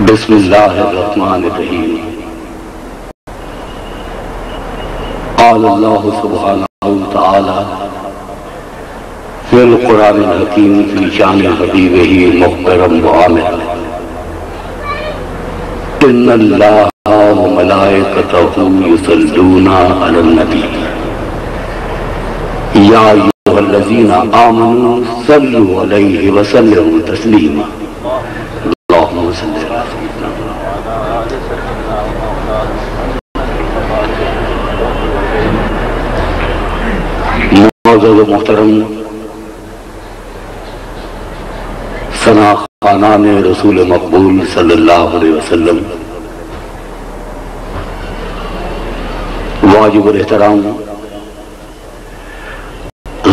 بسم اللہ الرحمن الرحیم۔ قال اللہ سبحانہ وتعالی فی القرآن الحکیم فی شان حبیبہ محترم وعامر ان اللہ وملائکتہ یصلون علی النبی یا ایھا الذین آمنوا صلوا علیہ وسلموا تسلیما۔ اللہم صل علی سیدنا معزز و محترم ثنا خانان رسول مقبول صلی اللہ علیہ وسلم، واجب الاحترام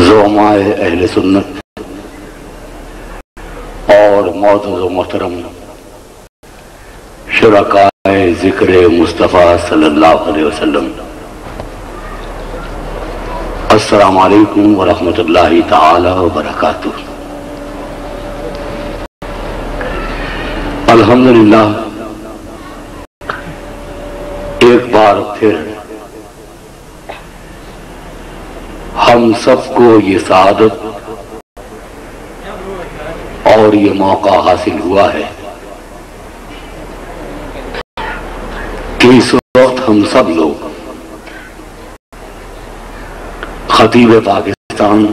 زعماء اہل سنت اور معزز و محترم شرکاء ذکر مصطفیٰ صلی اللہ علیہ وسلم، السلام علیکم ورحمۃ اللہ تعالی وبرکاتہ۔ الحمدللہ ایک بار پھر ہم سب کو یہ سعادت اور یہ موقع حاصل ہوا ہے کہ اس وقت ہم سب لوگ خطیب پاکستان،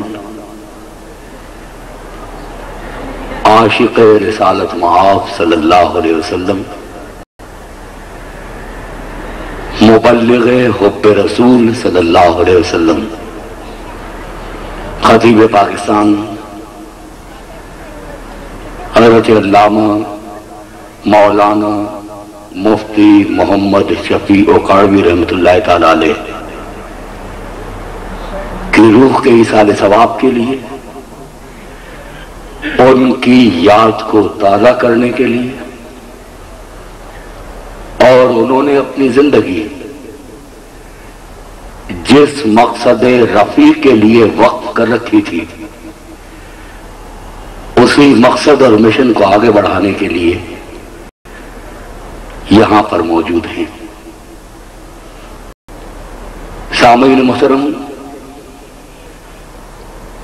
عاشق رسالت مآب صلی اللہ علیہ وسلم، مبلغ حب رسول صلی اللہ علیہ وسلم، خطیب پاکستان حضرت علامہ مولانا مفتی محمد شفیع اکاڑوی رحمۃ اللہ تعالی علیہ کی روح کے ایصال ثواب کے لیے، ان کی یاد کو تازہ کرنے کے لیے، اور انہوں نے اپنی زندگی جس مقصد رفیع کے لیے وقف کر رکھی تھی، اسی مقصد اور مشن کو آگے بڑھانے کے لیے یہاں پر موجود ہیں۔ سامعین محترم،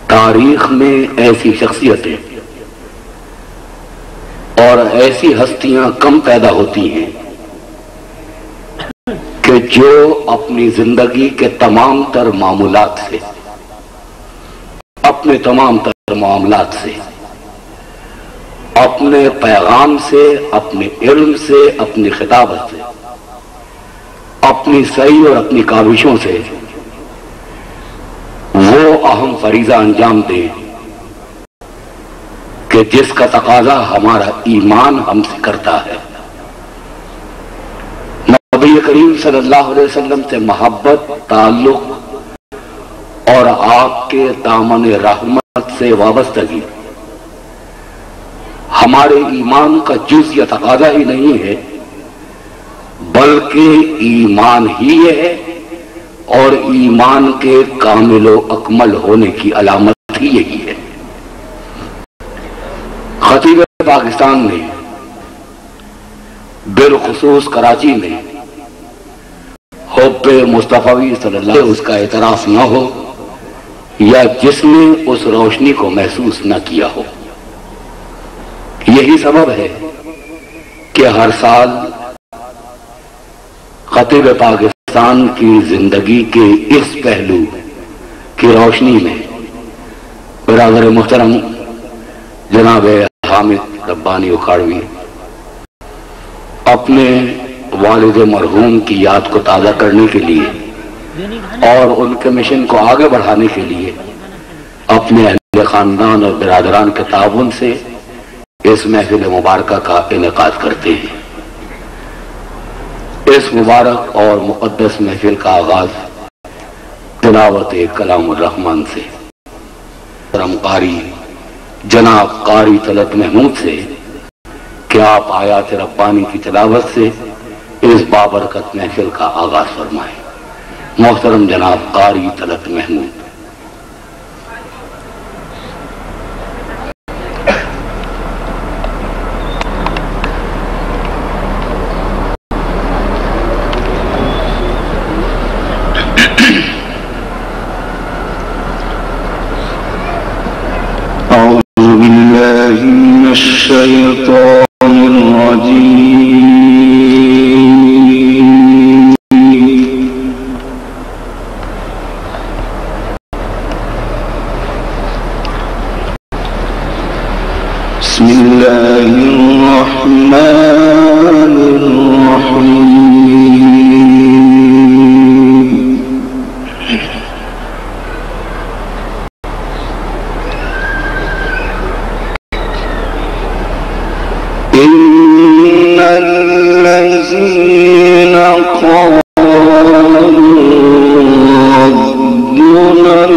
تاریخ میں ایسی شخصیتیں اور ایسی ہستیاں کم پیدا ہوتی ہیں کہ جو اپنی زندگی کے تمام تر معمولات سے، اپنے تمام تر معاملات سے، اپنے پیغام سے، اپنے علم سے، اپنی خطابت سے، اپنی سعی اور اپنی کاوشوں سے وہ اہم فریضہ انجام دیں کہ جس کا تقاضا ہمارا ایمان ہم سے کرتا ہے۔ نبی کریم صلی اللہ علیہ وسلم سے محبت، تعلق اور آپ کے دامن رحمت سے وابستگی ہمارے ایمان کا جز یا تقاضا ہی نہیں ہے، بلکہ ایمان ہی ہے، اور ایمان کے کامل و اکمل ہونے کی علامت ہی یہی ہے۔ خطیب پاکستان نے بالخصوص کراچی میں حب مصطفی صلی اللہ علیہ وسلم اس کا اعتراف نہ ہو یا جس نے اس روشنی کو محسوس نہ کیا ہو۔ یہی سبب ہے کہ ہر سال خطیب پاکستان کی زندگی کے اس پہلو کی روشنی میں برادر محترم جناب حامد ربانی اکاڑوی اپنے والد مرحوم کی یاد کو تازہ کرنے کے لیے اور ان کے مشن کو آگے بڑھانے کے لیے اپنے اہل خاندان اور برادران کے تعاون سے اس محفل مبارکہ کا انعقاد کرتے ہیں۔ اس مبارک اور مقدس محفل کا آغاز تلاوت کلام الرحمن سے، کرم قاری جناب قاری طلعت محمود سے کہ آپ آیات ربانی کی تلاوت سے اس بابرکت محفل کا آغاز فرمائیں۔ محترم جناب قاری طلعت محمود۔ بالله من الشيطان الرجيم. بسم الله الرحمن الرحيم. إن الذين قالوا ربنا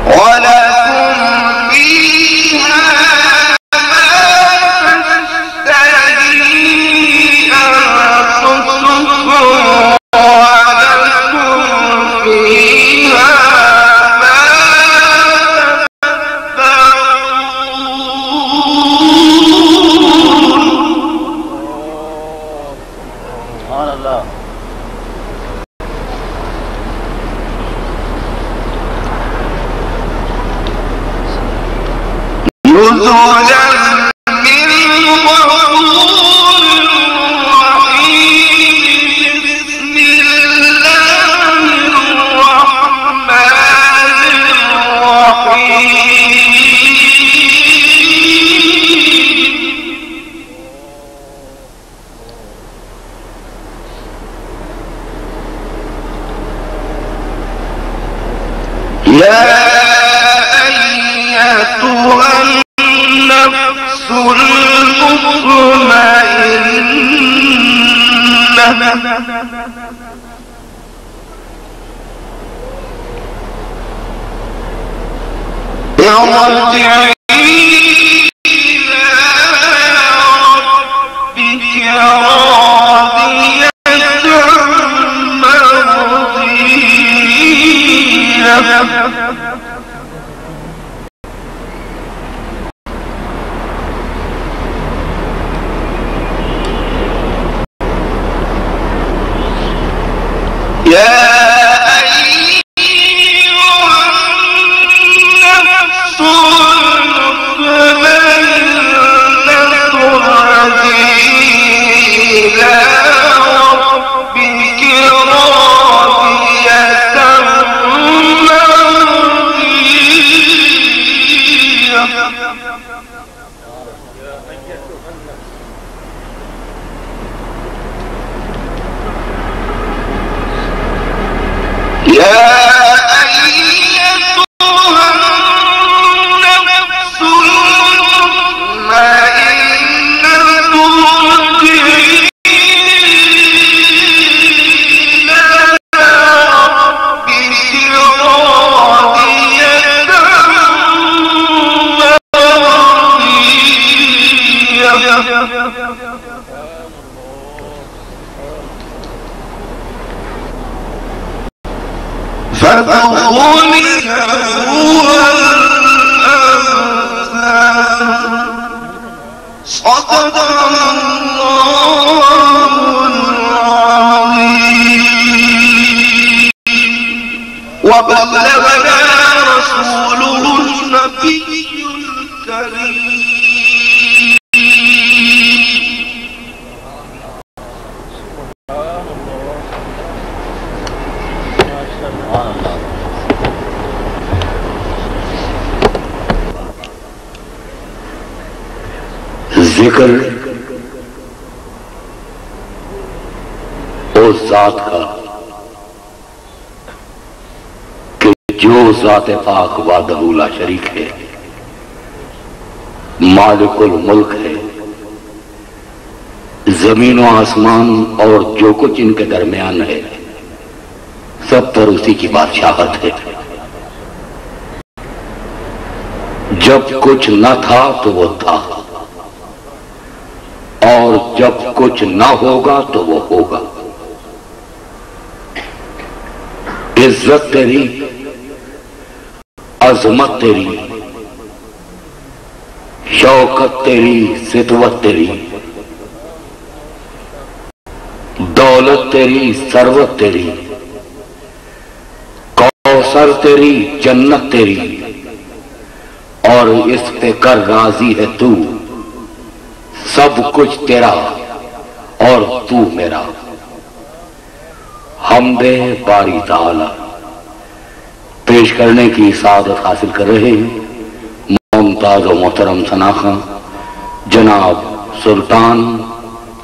ولكم فيها سبحان اللہ. ذکر اس ذات کا کہ جو ذات پاک وحدہ لا شریک ہے، مالک الملک ہے، زمین و آسمان اور جو کچھ ان کے درمیان ہے سب پر اسی کی بادشاہت ہے۔ جب کچھ نہ تھا تو وہ تھا، اور جب کچھ نہ ہوگا تو وہ ہوگا۔ عزت تیری، عظمت تیری، شوکت تیری، سطوت تیری، دولت تیری، ثروت تیری، کوثر تیری، جنت تیری، اور اس پہ کر راضی ہے تو، سب کچھ تیرا اور تو میرا۔ حمد باری تعالی پیش کرنے کی سعادت حاصل کر رہے ہیں ممتاز و محترم ثنا خان جناب سلطان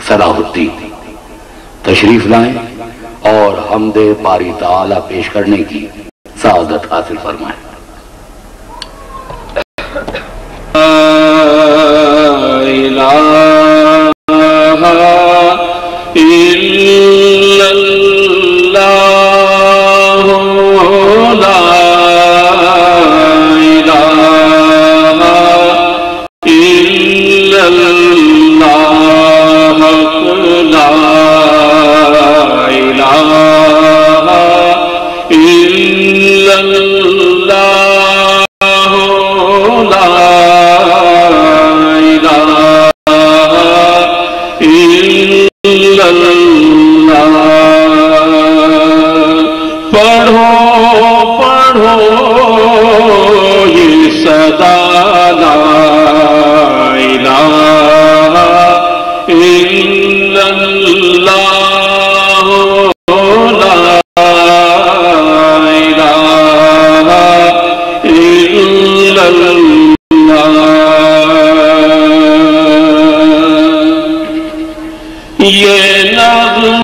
صلاح الدین، تشریف لائیں اور حمد باری تعالی پیش کرنے کی سعادت حاصل فرمائیں۔ إلا الله پڑھو پڑھو یہ صدا لا الہ الا اللہ لا الہ الا اللہ یہ نغمہ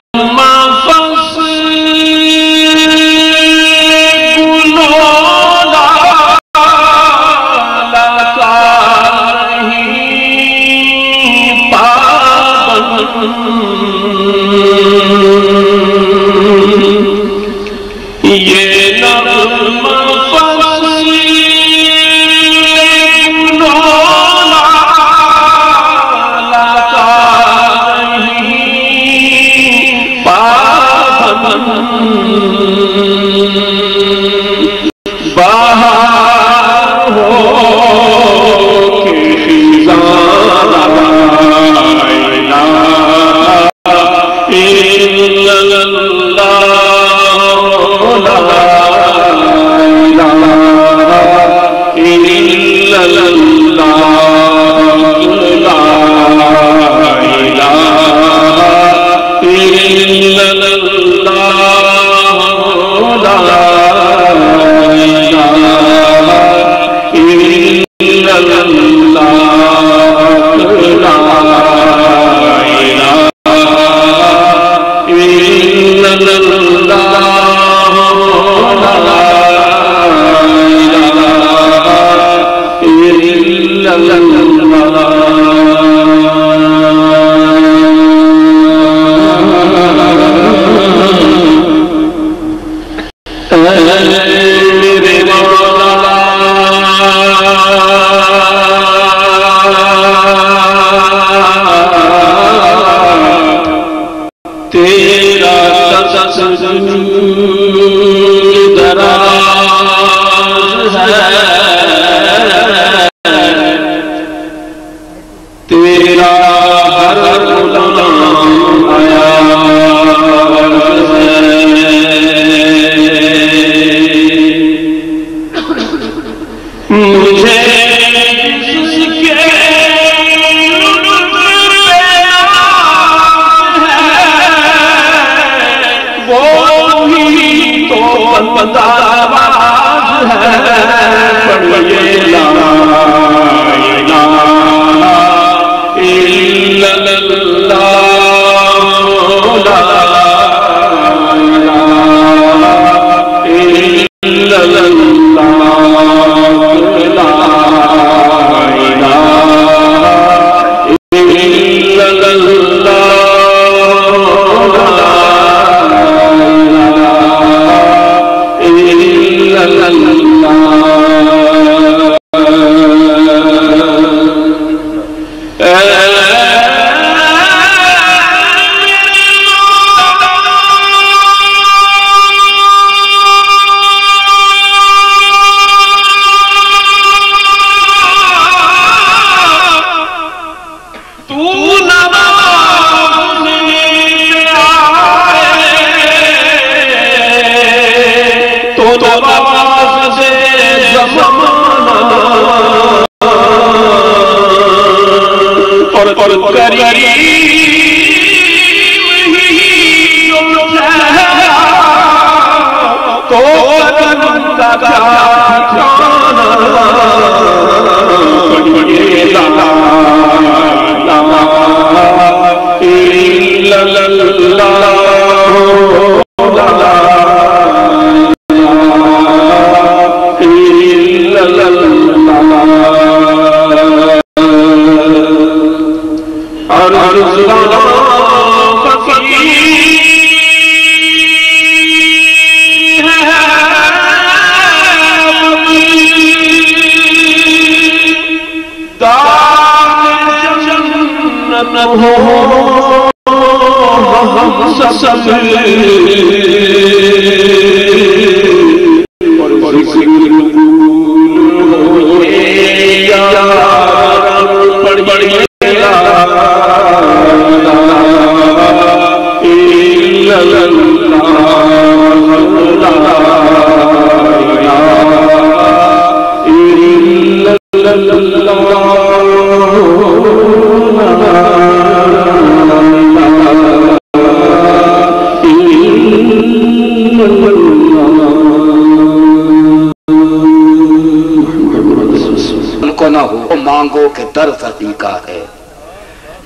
کو نہ ہو مانگو کہ در سخی کا ہے،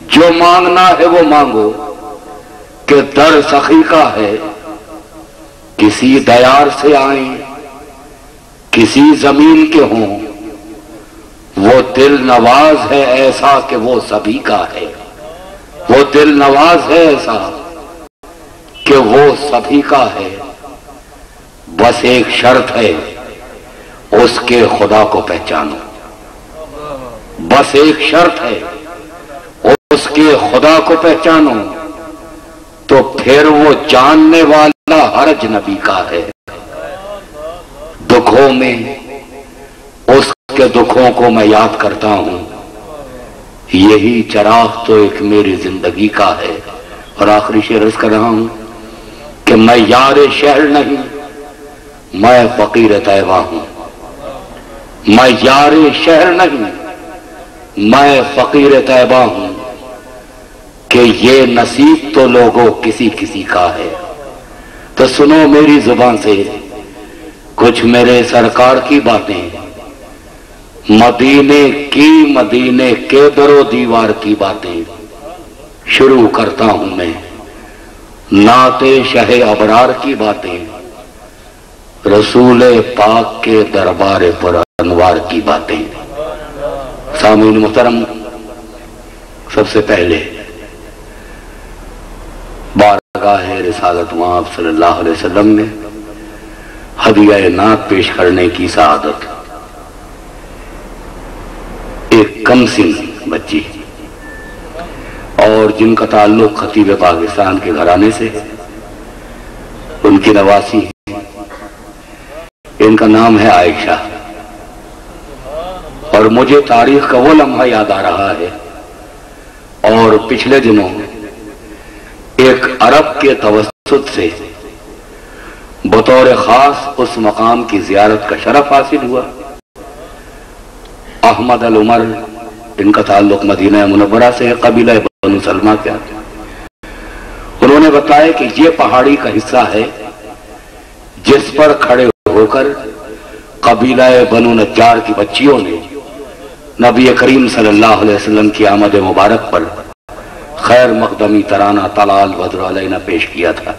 جو مانگنا ہے وہ مانگو کہ در سخی کا ہے. کسی دیار سے آئیں کسی زمین کے ہوں، وہ دل نواز ہے ایسا کہ وہ سبھی کا ہے. وہ دل نواز ہے ایسا کہ وہ سبھی کا ہے. بس ایک شرط ہے، اس کے خدا کو پہچانو. بس ایک شرط ہے، اس کے خدا کو پہچانو، تو پھر وہ جاننے والا ہر اجنبی کا ہے. دکھوں میں اس کے دکھوں کو میں یاد کرتا ہوں، یہی چراغ تو ایک میری زندگی کا ہے. اور آخری شعر عرض کر رہا ہوں کہ میں یار شہر نہیں، میں فقیر طیبہ ہوں. میں یار شہر نہیں، میں فقیر طیبہ ہوں، کہ یہ نصیب تو لوگوں کسی کسی کا ہے. تو سنو میری زبان سے کچھ میرے سرکار کی باتیں، مدینے کے در و دیوار کی باتیں. شروع کرتا ہوں میں نعت شہ ابرار کی باتیں، رسول پاک کے دربار پر انوار کی باتیں. سامعین محترم، سب سے پہلے بارگاہ رسالت مآب صلی اللہ علیہ وسلم میں ہدیہ نعت پیش کرنے کی سعادت. ایک کم سن بچی اور جن کا تعلق خطیب پاکستان کے گھرانے سے، ان کی نواسی، ان کا نام ہے عائشہ. اور مجھے تاریخ کا وہ لمحہ یاد آ رہا ہے، اور پچھلے دنوں ایک عرب کے توسط سے بطور خاص اس مقام کی زیارت کا شرف حاصل ہوا. احمد العمر، ان کا تعلق مدینہ منورہ سے ہے، قبیلہ بنو سلمہ کا. انہوں نے بتایا کہ یہ پہاڑی کا حصہ ہے جس پر کھڑے ہو کر قبیلہ بنو نجار کی بچیوں نے نبی کریم صلی اللہ علیہ وسلم کی آمد مبارک پر خیر مقدمی ترانہ طلال بدر علینا پیش کیا تھا.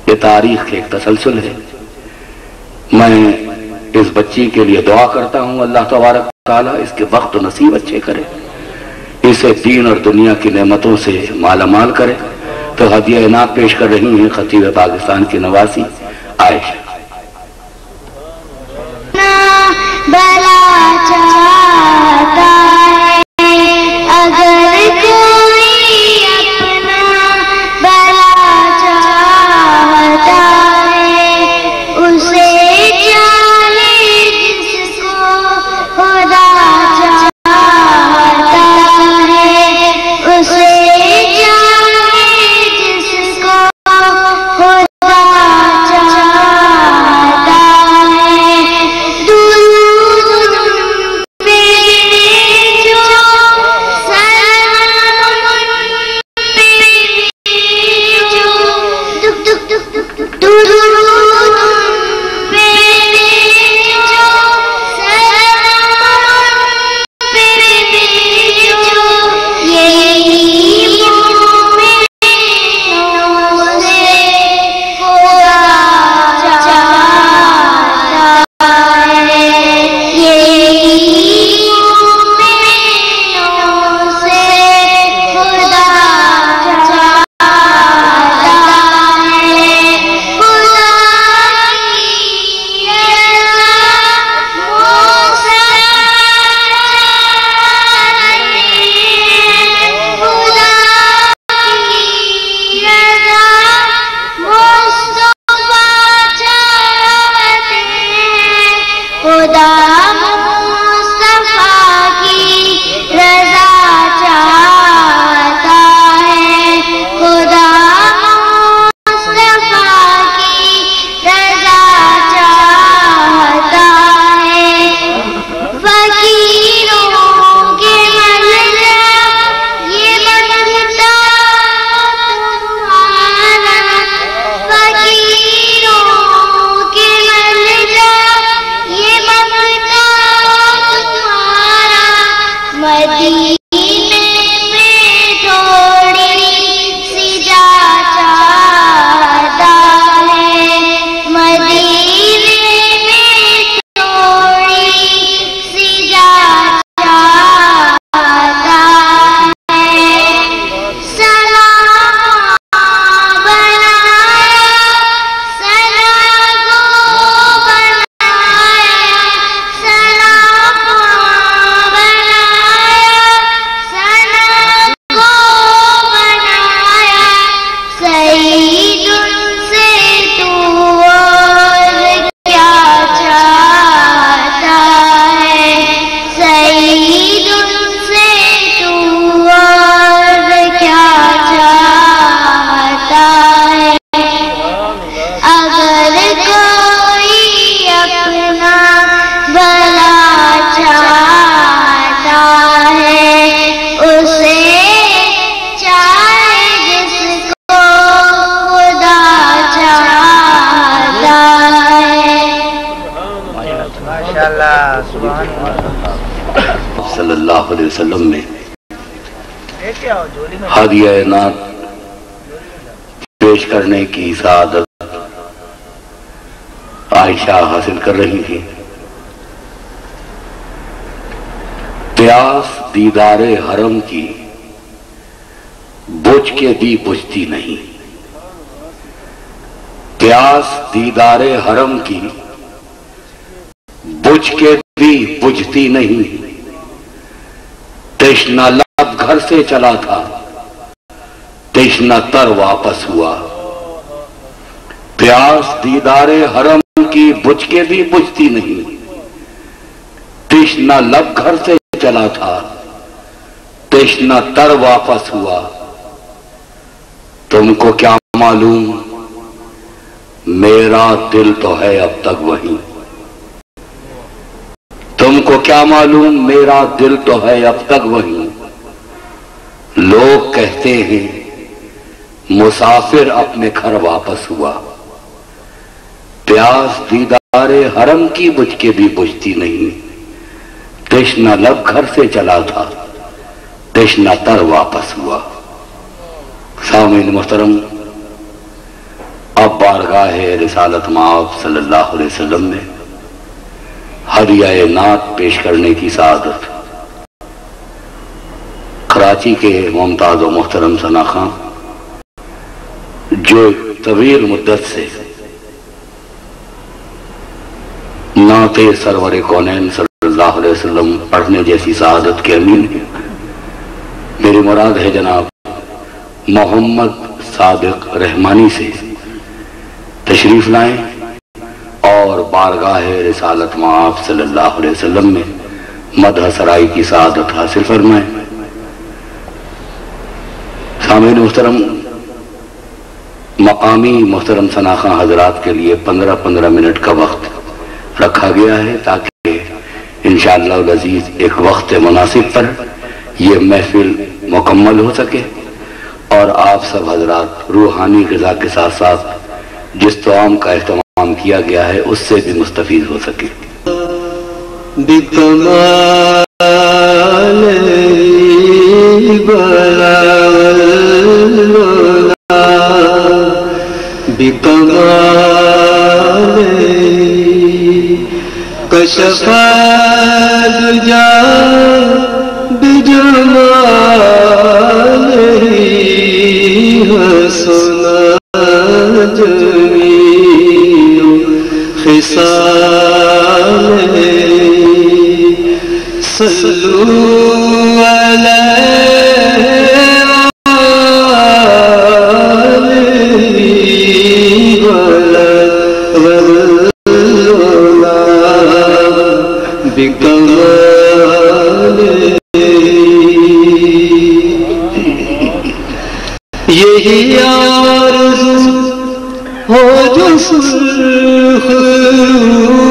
یہ تاریخ کے ایک تسلسل ہے. میں اس بچی کے لیے دعا کرتا ہوں، اللہ تبارک تعالیٰ اس کے وقت و نصیب اچھے کرے، اسے دین اور دنیا کی نعمتوں سے مالا مال کرے. تو ہدیہ نعت پیش کر رہی ہیں خطیب پاکستان کی نواسی عائشہ. اللہ علیہ وسلم میں ہدیہ نعت پیش کرنے کی سعادت عائشہ حاصل کر رہی تھی۔ پیاس دیدار حرم کی بجھ کے بھی بجھتی نہیں، پیاس دیدار حرم کی بجھ کے بھی بجھتی نہیں، تشنہ لب گھر سے چلا تھا تشنہ تر واپس ہوا۔ پیاس دیدار حرم کی بجھ کے بھی بجھتی نہیں، تشنہ لب گھر سے چلا تھا تشنہ تر واپس ہوا۔ تم کو کیا معلوم میرا دل تو ہے اب تک وہیں، تم کو کیا معلوم میرا دل تو ہے اب تک وہیں۔ لوگ کہتے ہیں مسافر اپنے گھر واپس ہوا، پیاس دیدار حرم کی بجھ کے بھی بجھتی نہیں، تشنہ لب گھر سے چلا تھا تشنہ تر واپس ہوا۔ سامعین محترم، اب بارگاہ رسالت مآب صلی اللہ علیہ وسلم میں ہدیہ نعت پیش کرنے کی سعادت کراچی کے ممتاز و محترم ثنا خان، جو طویل مدت سے نعت سرور کونین صلی اللہ علیہ وسلم پڑھنے جیسی سعادت کے امین ہیں، میری مراد ہے جناب محمد صادق رحمانی سے تشریف لائیں اور بارگاہ رسالت مآب صلی اللہ علیہ وسلم میں مدح سرائی کی سعادت حاصل فرمائیں۔ سامعین محترم، مقامی محترم ثنا خان حضرات کے لیے 15 منٹ کا وقت رکھا گیا ہے تاکہ انشاءاللہ العزیز ایک وقت مناسب پر یہ محفل مکمل ہو سکے اور آپ سب حضرات روحانی غذا کے ساتھ ساتھ جس طعام کا اہتمام کیا گیا ہے اس سے بھی مستفید ہو سکے۔ کشف الدجا بجمالہ حسن جمیع خصالہ صلوا علیہ یہی آرزو ہو جو سرخ رو،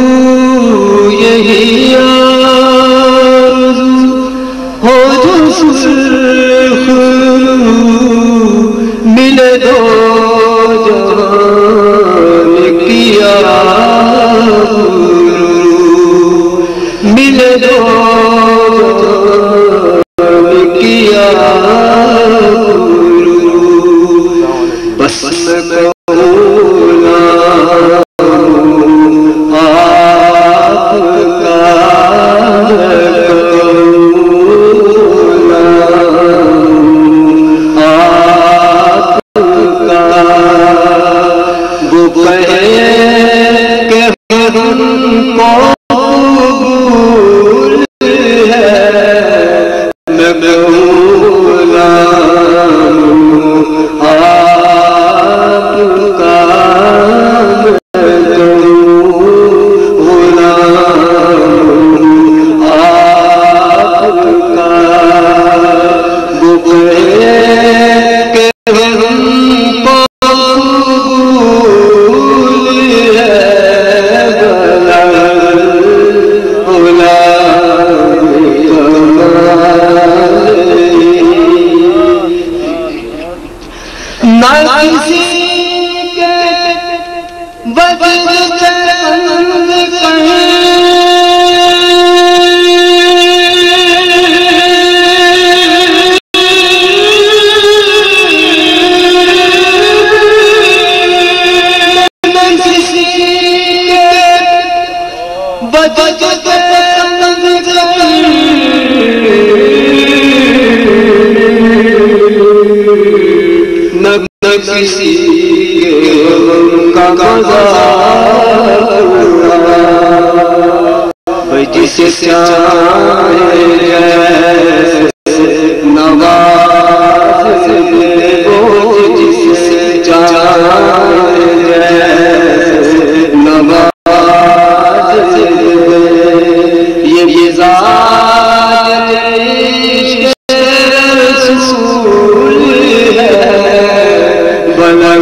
یہی آرزو ہو جو سرخ رو، ملے دو جان کیا ملے دو جان کیا بس میں کہوں آپ کا آپ کا وہ کہے کہ ہم کو قبول ہے، میں بجتے نہ کسی کا جس چاہے نواز جس چاہے نواز یہ ذات رسول ہے بلا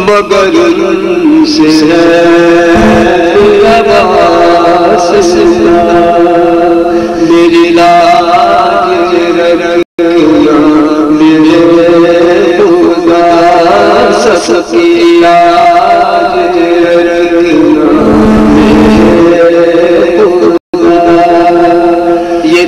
مگر ان سے میری لاج رکھنا میرے خدا سستی لاج رکھنا میرے خدا یہ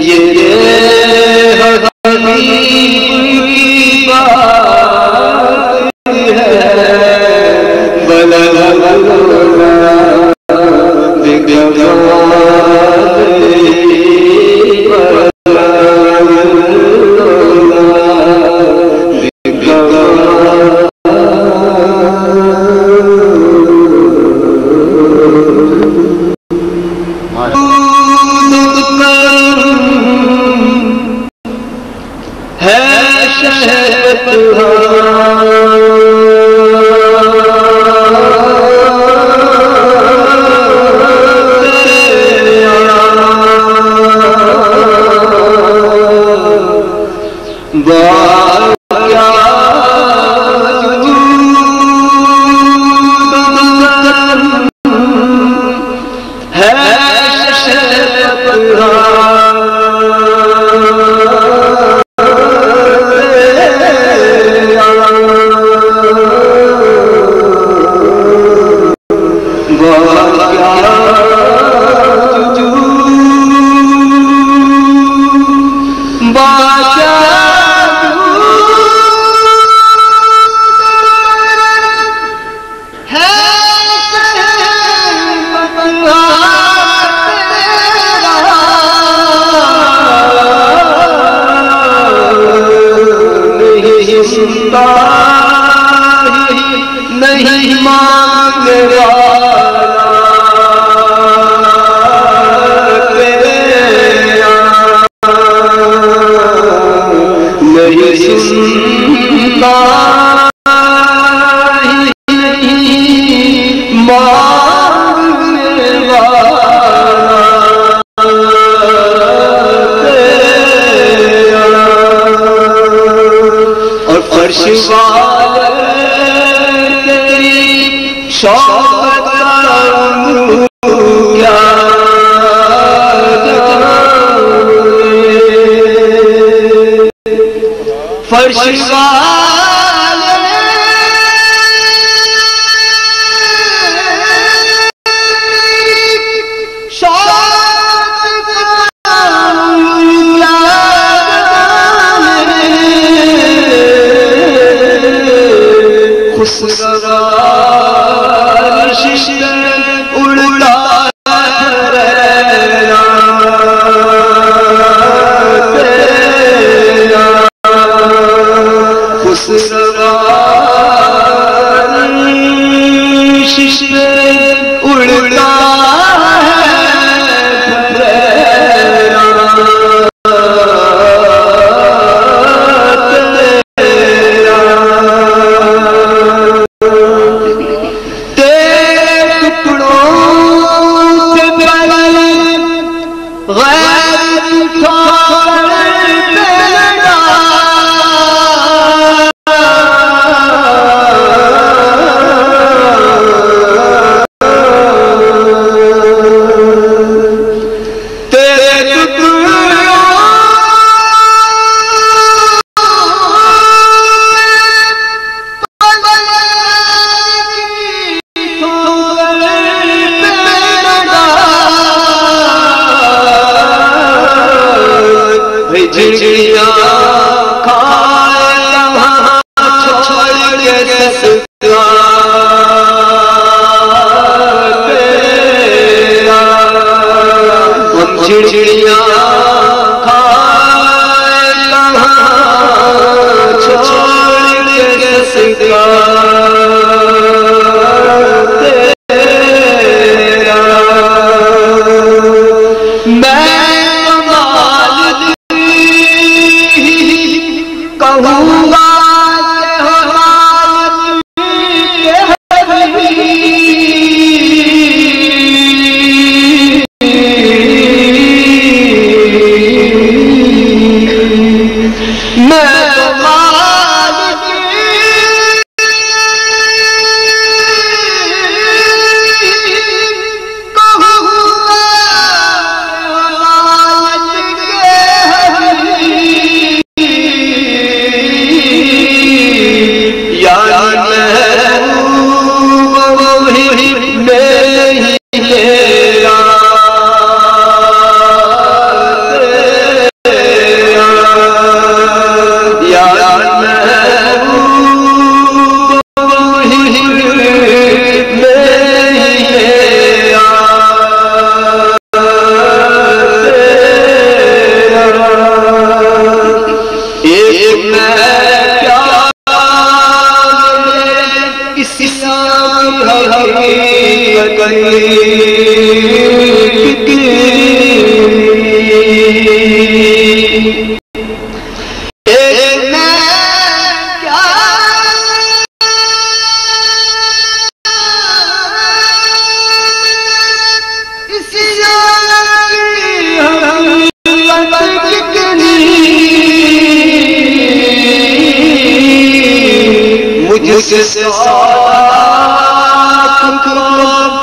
نہیں مانگے نہیں سنتا مانگنے اور فرش شوقت کیا فرش غیر چڑیاں کھائے کہاں چھوڑ کے سکا تیرا میں کمال کہوں گا مجھ سے ساتھ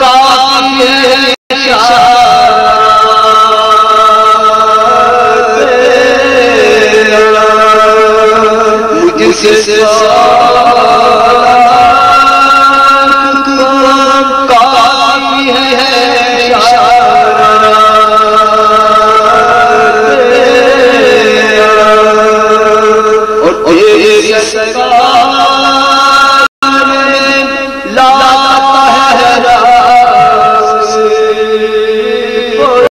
کافی ہے مجھ سے ساتھ کافی ہے اور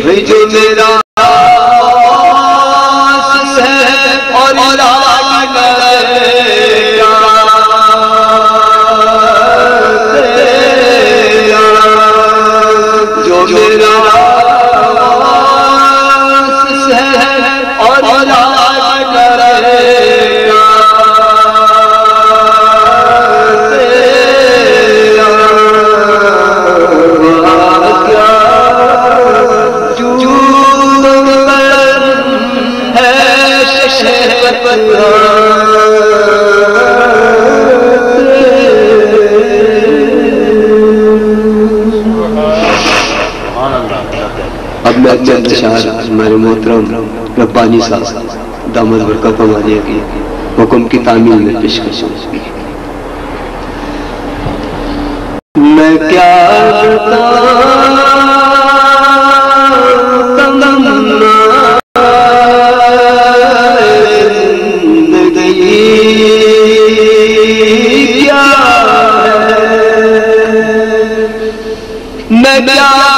تیری جو میرا اب میں چند اشعار ہمارے محترم ربانی صاحب دامت برکت فرمانے کی حکم کی تعمیل میں پیش کرتا ہوں۔ میں کیا میں کیا